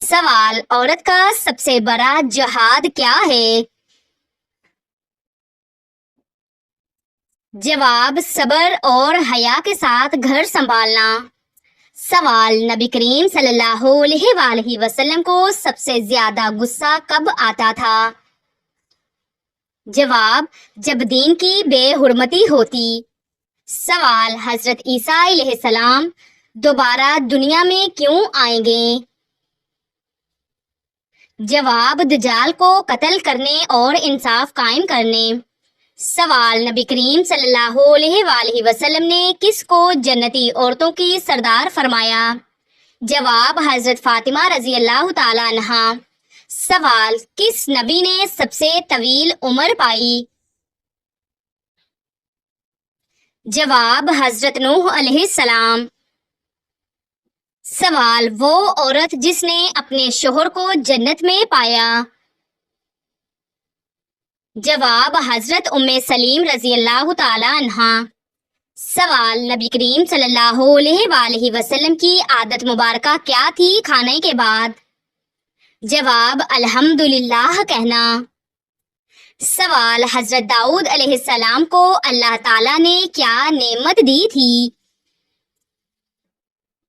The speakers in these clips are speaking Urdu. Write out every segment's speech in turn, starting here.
سوال: عورت کا سب سے بڑا جہاد کیا ہے؟ جواب: صبر اور حیا کے ساتھ گھر سنبھالنا۔ سوال: نبی کریم صلی اللہ علیہ وآلہ وسلم کو سب سے زیادہ غصہ کب آتا تھا؟ جواب: جب دین کی بے حرمتی ہوتی۔ سوال: حضرت عیسیٰ علیہ السلام دوبارہ دنیا میں کیوں آئیں گے؟ جواب: دجال کو قتل کرنے اور انصاف قائم کرنے۔ سوال: نبی کریم صلی اللہ علیہ وآلہ وسلم نے کس کو جنتی عورتوں کی سردار فرمایا؟ جواب: حضرت فاطمہ رضی اللہ تعالی عنہا۔ سوال: کس نبی نے سب سے طویل عمر پائی؟ جواب: حضرت نوح علیہ السلام۔ سوال: وہ عورت جس نے اپنے شوہر کو جنت میں پایا؟ جواب: حضرت ام سلیم رضی اللہ تعالی عنہا۔ سوال: نبی کریم صلی اللہ علیہ وآلہ وسلم کی عادت مبارکہ کیا تھی کھانے کے بعد؟ جواب: الحمدللہ کہنا۔ سوال: حضرت داؤد علیہ السلام کو اللہ تعالیٰ نے کیا نعمت دی تھی؟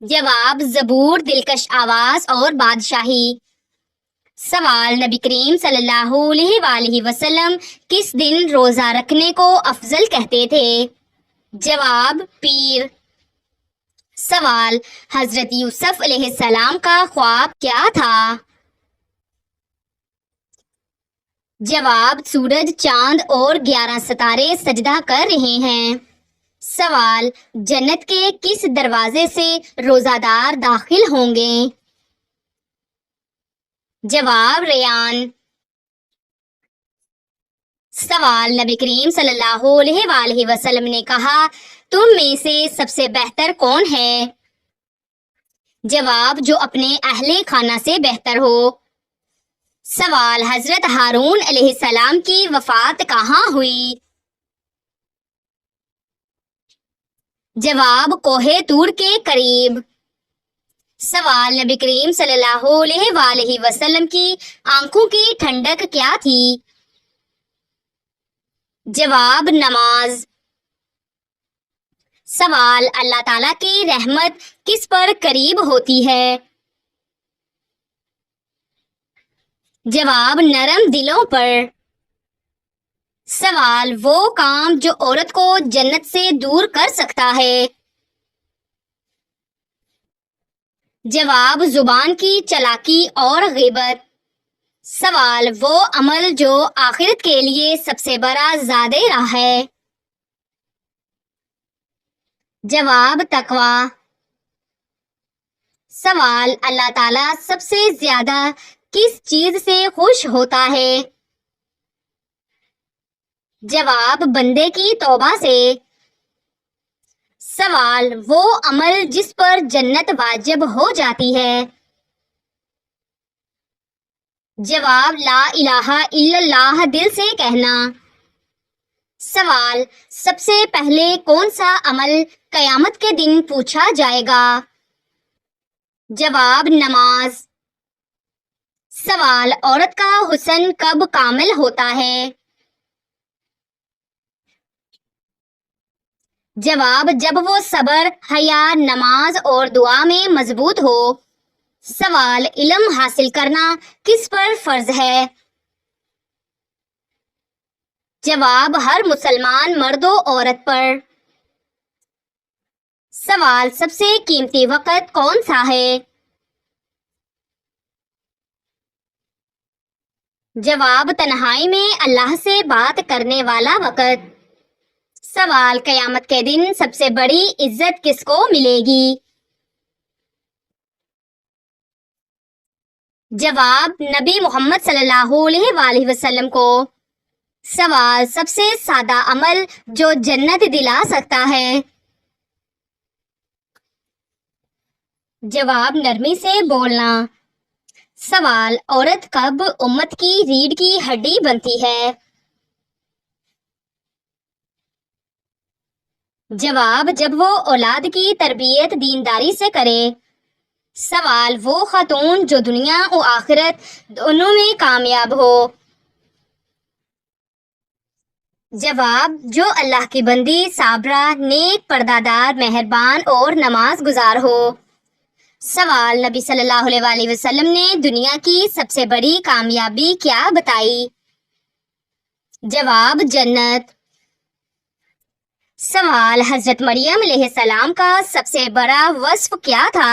جواب: زبور، دلکش آواز اور بادشاہی۔ سوال: نبی کریم صلی اللہ علیہ وآلہ وسلم کس دن روزہ رکھنے کو افضل کہتے تھے؟ جواب: پیر۔ سوال: حضرت یوسف علیہ السلام کا خواب کیا تھا؟ جواب: سورج، چاند اور 11 ستارے سجدہ کر رہے ہیں۔ سوال: جنت کے کس دروازے سے روزہ دار داخل ہوں گے؟ جواب: ریان۔ سوال: نبی کریم صلی اللہ علیہ وآلہ وسلم نے کہا تم میں سے سب سے بہتر کون ہے؟ جواب: جو اپنے اہل خانہ سے بہتر ہو۔ سوال: حضرت ہارون علیہ السلام کی وفات کہاں ہوئی؟ جواب: کوہ طور کے قریب۔ سوال: نبی کریم صلی اللہ علیہ وآلہ وسلم کی آنکھوں کی ٹھنڈک کیا تھی؟ جواب: نماز۔ سوال: اللہ تعالیٰ کی رحمت کس پر قریب ہوتی ہے؟ جواب: نرم دلوں پر۔ سوال: وہ کام جو عورت کو جنت سے دور کر سکتا ہے؟ جواب: زبان کی چالاکی اور غیبت۔ سوال: وہ عمل جو آخرت کے لیے سب سے بڑا زاد راہ ہے؟ جواب: تقوی۔ سوال: اللہ تعالیٰ سب سے زیادہ کس چیز سے خوش ہوتا ہے؟ جواب: بندے کی توبہ سے۔ سوال: وہ عمل جس پر جنت واجب ہو جاتی ہے؟ جواب: لا الہ الا اللہ دل سے کہنا۔ سوال: سب سے پہلے کون سا عمل قیامت کے دن پوچھا جائے گا؟ جواب: نماز۔ سوال: عورت کا حسن کب کامل ہوتا ہے؟ جواب: جب وہ صبر، حیا، نماز اور دعا میں مضبوط ہو۔ سوال: علم حاصل کرنا کس پر فرض ہے؟ جواب: ہر مسلمان مرد و عورت پر۔ سوال: سب سے قیمتی وقت کون سا ہے؟ جواب: تنہائی میں اللہ سے بات کرنے والا وقت۔ سوال: قیامت کے دن سب سے بڑی عزت کس کو ملے گی؟ جواب: نبی محمد صلی اللہ علیہ وآلہ وسلم کو۔ سوال: سب سے سادہ عمل جو جنت دلا سکتا ہے؟ جواب: نرمی سے بولنا۔ سوال: عورت کب امت کی ریڑھ کی ہڈی بنتی ہے؟ جواب: جب وہ اولاد کی تربیت دینداری سے کرے۔ سوال: وہ خاتون جو دنیا و آخرت دونوں میں کامیاب ہو۔ جواب: جو اللہ کی بندی، صابرہ، نیک، پردہ دار، مہربان اور نماز گزار ہو۔ سوال: نبی صلی اللہ علیہ وآلہ وسلم نے دنیا کی سب سے بڑی کامیابی کیا بتائی؟ جواب: جنت۔ سوال: حضرت مریم علیہ السلام کا سب سے بڑا وصف کیا تھا؟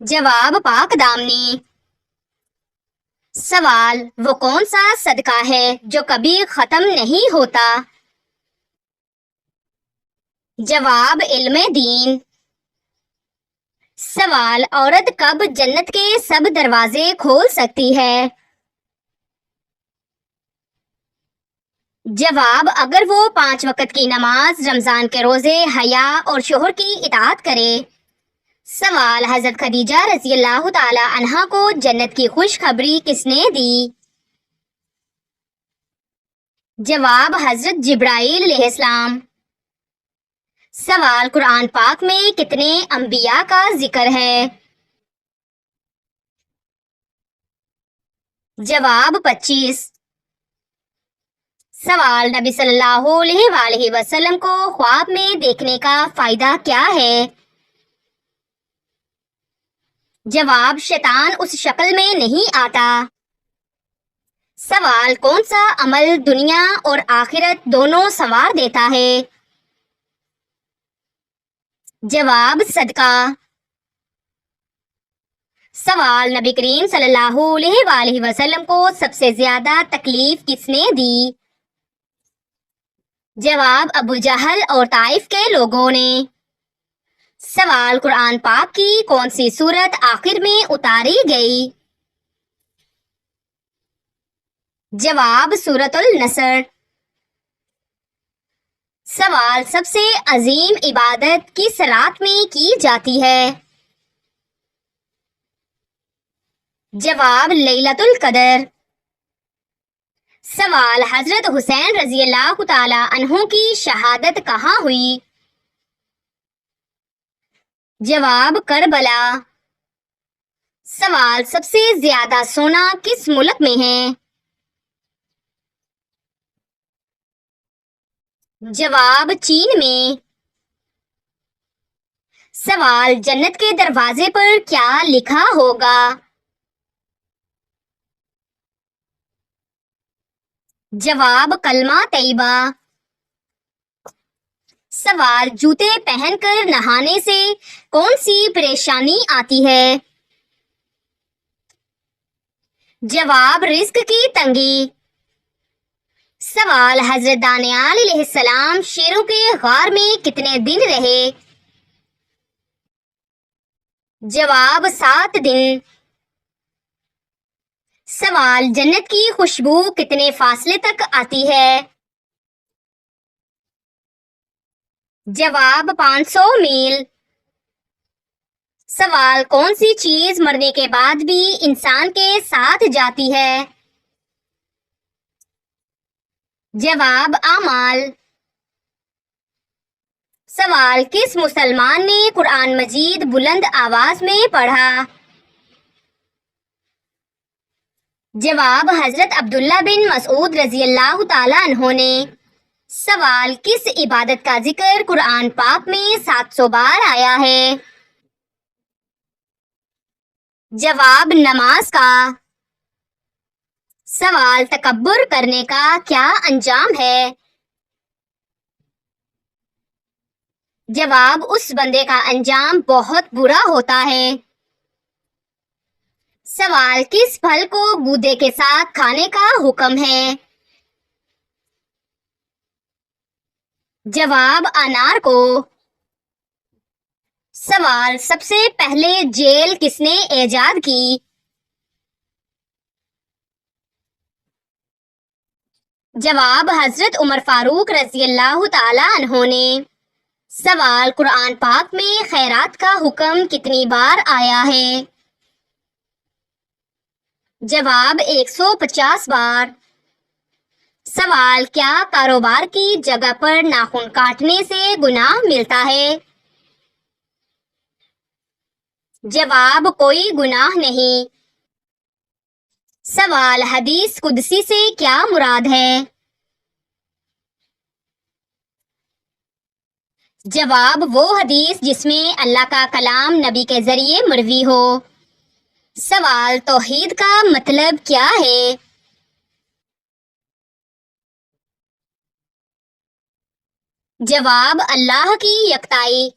جواب: پاک دامنی۔ سوال: وہ کون سا صدقہ ہے جو کبھی ختم نہیں ہوتا؟ جواب: علم دین۔ سوال: عورت کب جنت کے سب دروازے کھول سکتی ہے؟ جواب: اگر وہ 5 وقت کی نماز، رمضان کے روزے، حیا اور شوہر کی اطاعت کرے۔ سوال: حضرت خدیجہ رضی اللہ تعالی عنہا کو جنت کی خوشخبری کس نے دی؟ جواب: حضرت جبرائیل علیہ السلام۔ سوال: قرآن پاک میں کتنے انبیاء کا ذکر ہے؟ جواب: 25۔ سوال: نبی صلی اللہ علیہ وآلہ وسلم کو خواب میں دیکھنے کا فائدہ کیا ہے؟ جواب: شیطان اس شکل میں نہیں آتا۔ سوال: کون سا عمل دنیا اور آخرت دونوں سنوار دیتا ہے؟ جواب: صدقہ۔ سوال: نبی کریم صلی اللہ علیہ وآلہ وسلم کو سب سے زیادہ تکلیف کس نے دی؟ جواب: ابو جہل اور طائف کے لوگوں نے۔ سوال: قرآن پاک کی کون سی سورت آخر میں اتاری گئی؟ جواب: سورۃ النصر۔ سوال: سب سے عظیم عبادت کس رات میں کی جاتی ہے؟ جواب: لیلۃ القدر۔ سوال: حضرت حسین رضی اللہ تعالی عنہ کی شہادت کہاں ہوئی؟ جواب: کربلا۔ سوال: سب سے زیادہ سونا کس ملک میں ہے؟ جواب: چین میں۔ سوال: جنت کے دروازے پر کیا لکھا ہوگا؟ جواب: کلمہ طیبہ۔ سوال: جوتے پہن کر نہانے سے کون سی پریشانی آتی ہے؟ جواب: رزق کی تنگی۔ سوال: حضرت دانیال علیہ السلام شیروں کے غار میں کتنے دن رہے؟ جواب: 7 دن۔ سوال: جنت کی خوشبو کتنے فاصلے تک آتی ہے؟ جواب: 500 میل۔ سوال: کون سی چیز مرنے کے بعد بھی انسان کے ساتھ جاتی ہے؟ جواب: اعمال۔ سوال: کس مسلمان نے قرآن مجید بلند آواز میں پڑھا؟ جواب: حضرت عبداللہ بن مسعود رضی اللہ تعالی عنہ نے۔ سوال: کس عبادت کا ذکر قرآن پاک میں 700 بار آیا ہے؟ جواب: نماز کا۔ سوال: تکبر کرنے کا کیا انجام ہے؟ جواب: اس بندے کا انجام بہت برا ہوتا ہے۔ سوال: کس پھل کو گودے کے ساتھ کھانے کا حکم ہے؟ جواب: انار کو۔ سوال: سب سے پہلے جیل کس نے ایجاد کی؟ جواب: حضرت عمر فاروق رضی اللہ تعالی عنہ نے۔ سوال: قرآن پاک میں خیرات کا حکم کتنی بار آیا ہے؟ جواب: 150 بار۔ سوال: کیا کاروبار کی جگہ پر ناخن کاٹنے سے گناہ ملتا ہے؟ جواب کوئی گناہ نہیں۔ سوال حدیث قدسی سے کیا مراد ہے؟ جواب وہ حدیث جس میں اللہ کا کلام نبی کے ذریعے مروی ہو۔ سوال توحید کا مطلب کیا ہے؟ جواب اللہ کی یکتائی۔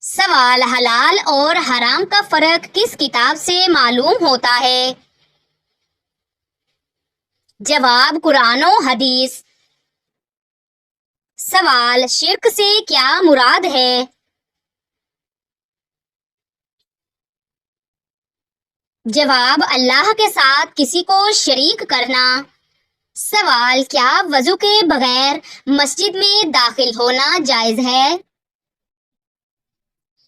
سوال حلال اور حرام کا فرق کس کتاب سے معلوم ہوتا ہے؟ جواب قرآن و حدیث۔ سوال شرک سے کیا مراد ہے؟ جواب اللہ کے ساتھ کسی کو شریک کرنا۔ سوال کیا وضو کے بغیر مسجد میں داخل ہونا جائز ہے؟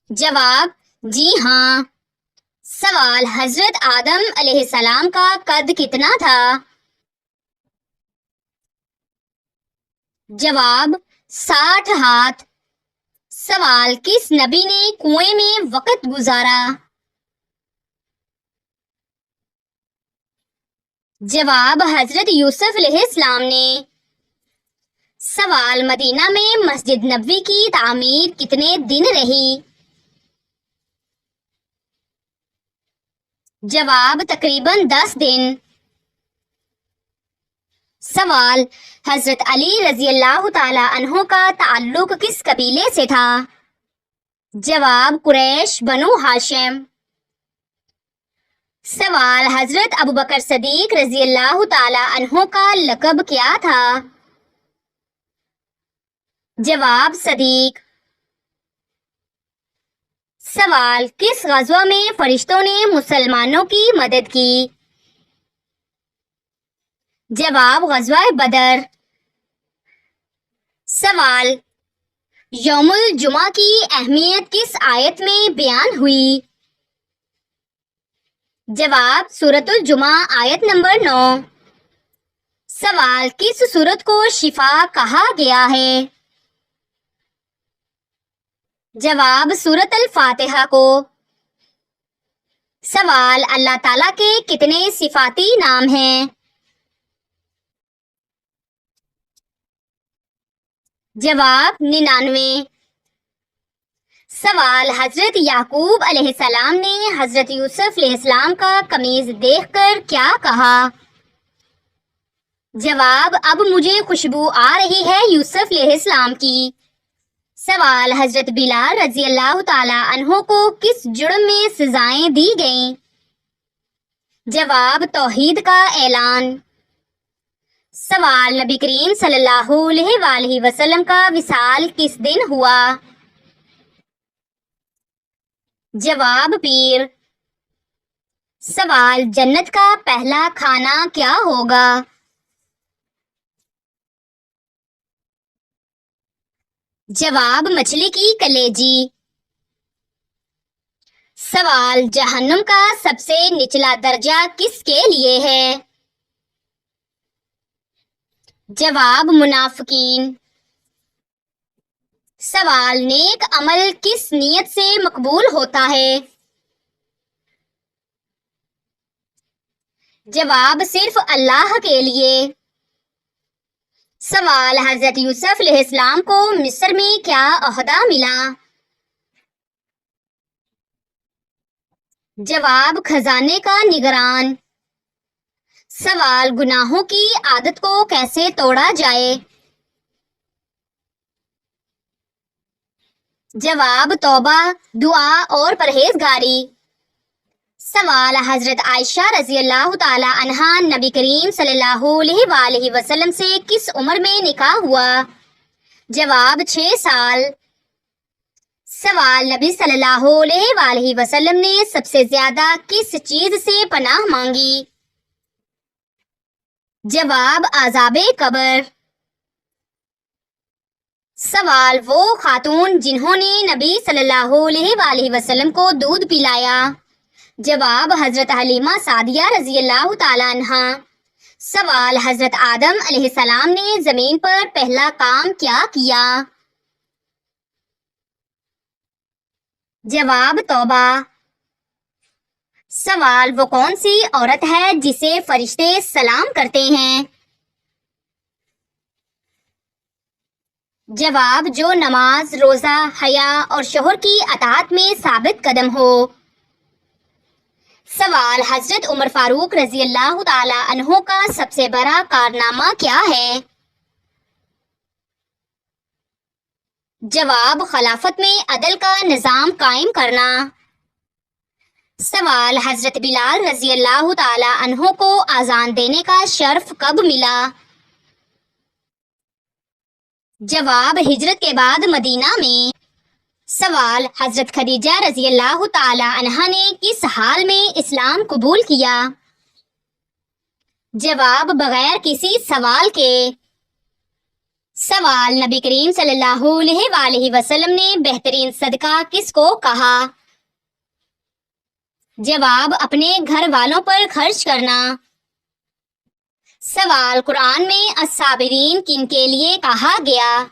جواب جی ہاں۔ سوال حضرت آدم علیہ السلام کا قد کتنا تھا؟ جواب 60 ہاتھ۔ سوال کس نبی نے کنویں میں وقت گزارا؟ جواب حضرت یوسف علیہ السلام نے۔ سوال مدینہ میں مسجد نبوی کی تعمیر کتنے دن رہی؟ جواب تقریباً 10 دن۔ سوال حضرت علی رضی اللہ تعالی عنہ کا تعلق کس قبیلے سے تھا؟ جواب قریش بنو ہاشم۔ سوال حضرت ابوبکر صدیق رضی اللہ تعالی عنہ کا لقب کیا تھا؟ جواب صدیق۔ سوال کس غزوہ میں فرشتوں نے مسلمانوں کی مدد کی؟ جواب غزوہ بدر۔ سوال یوم الجمعہ کی اہمیت کس آیت میں بیان ہوئی؟ جواب سورۃ الجمعہ آیت نمبر 9۔ سوال کس سورت کو شفا کہا گیا ہے؟ جواب سورۃ الفاتحہ کو۔ سوال اللہ تعالیٰ کے کتنے صفاتی نام ہیں؟ جواب 99۔ سوال حضرت یعقوب علیہ السلام نے حضرت یوسف علیہ السلام کا قمیض دیکھ کر کیا کہا؟ جواب اب مجھے خوشبو آ رہی ہے یوسف علیہ السلام کی۔ سوال حضرت بلال رضی اللہ تعالی عنہ کو کس جرم میں سزائیں دی گئیں؟ جواب توحید کا اعلان۔ سوال نبی کریم صلی اللہ علیہ وآلہ وسلم کا وصال کس دن ہوا؟ جواب پیر۔ سوال جنت کا پہلا کھانا کیا ہوگا؟ جواب مچھلی کی کلیجی۔ سوال جہنم کا سب سے نچلا درجہ کس کے لیے ہے؟ جواب منافقین۔ سوال نیک عمل کس نیت سے مقبول ہوتا ہے؟ جواب صرف اللہ کے لیے۔ سوال حضرت یوسف علیہ السلام کو مصر میں کیا عہدہ ملا؟ جواب خزانے کا نگران۔ سوال گناہوں کی عادت کو کیسے توڑا جائے؟ جواب توبہ، دعا اور پرہیزگاری۔ سوال حضرت عائشہ رضی اللہ تعالی عنہا نبی کریم صلی اللہ علیہ وآلہ وسلم سے کس عمر میں نکاح ہوا؟ جواب 6 سال۔ سوال نبی صلی اللہ علیہ وآلہ وسلم نے سب سے زیادہ کس چیز سے پناہ مانگی؟ جواب عذاب قبر۔ سوال وہ خاتون جنہوں نے نبی صلی اللہ علیہ وآلہ وسلم کو دودھ پلایا؟ جواب حضرت حلیمہ سعدیہ رضی اللہ تعالی عنہا۔ سوال حضرت آدم علیہ السلام نے زمین پر پہلا کام کیا کیا؟ جواب توبہ۔ سوال وہ کون سی عورت ہے جسے فرشتے سلام کرتے ہیں؟ جواب جو نماز، روزہ، حیا اور شوہر کی اطاعت میں ثابت قدم ہو۔ سوال حضرت عمر فاروق رضی اللہ تعالی عنہ کا سب سے بڑا کارنامہ کیا ہے؟ جواب خلافت میں عدل کا نظام قائم کرنا۔ سوال حضرت بلال رضی اللہ تعالی عنہ کو اذان دینے کا شرف کب ملا؟ جواب ہجرت کے بعد مدینہ میں۔ سوال حضرت خدیجہ رضی اللہ تعالی عنہا نے کس حال میں اسلام قبول کیا؟ جواب بغیر کسی سوال کے۔ سوال نبی کریم صلی اللہ علیہ وآلہ وسلم نے بہترین صدقہ کس کو کہا؟ جواب اپنے گھر والوں پر خرچ کرنا۔ سوال قرآن میں الصابرین کن کے لیے کہا گیا؟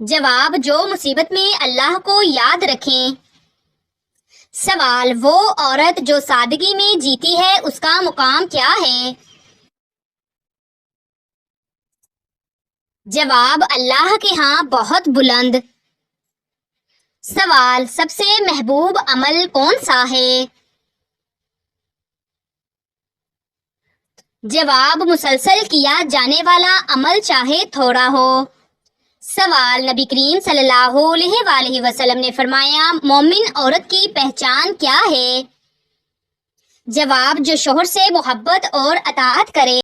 جواب جو مصیبت میں اللہ کو یاد رکھیں۔ سوال وہ عورت جو سادگی میں جیتی ہے اس کا مقام کیا ہے؟ جواب اللہ کے ہاں بہت بلند۔ سوال سب سے محبوب عمل کون سا ہے؟ جواب مسلسل کیا جانے والا عمل چاہے تھوڑا ہو۔ سوال نبی کریم صلی اللہ علیہ وآلہ وسلم نے فرمایا مومن عورت کی پہچان کیا ہے؟ جواب جو شوہر سے محبت اور اطاعت کرے۔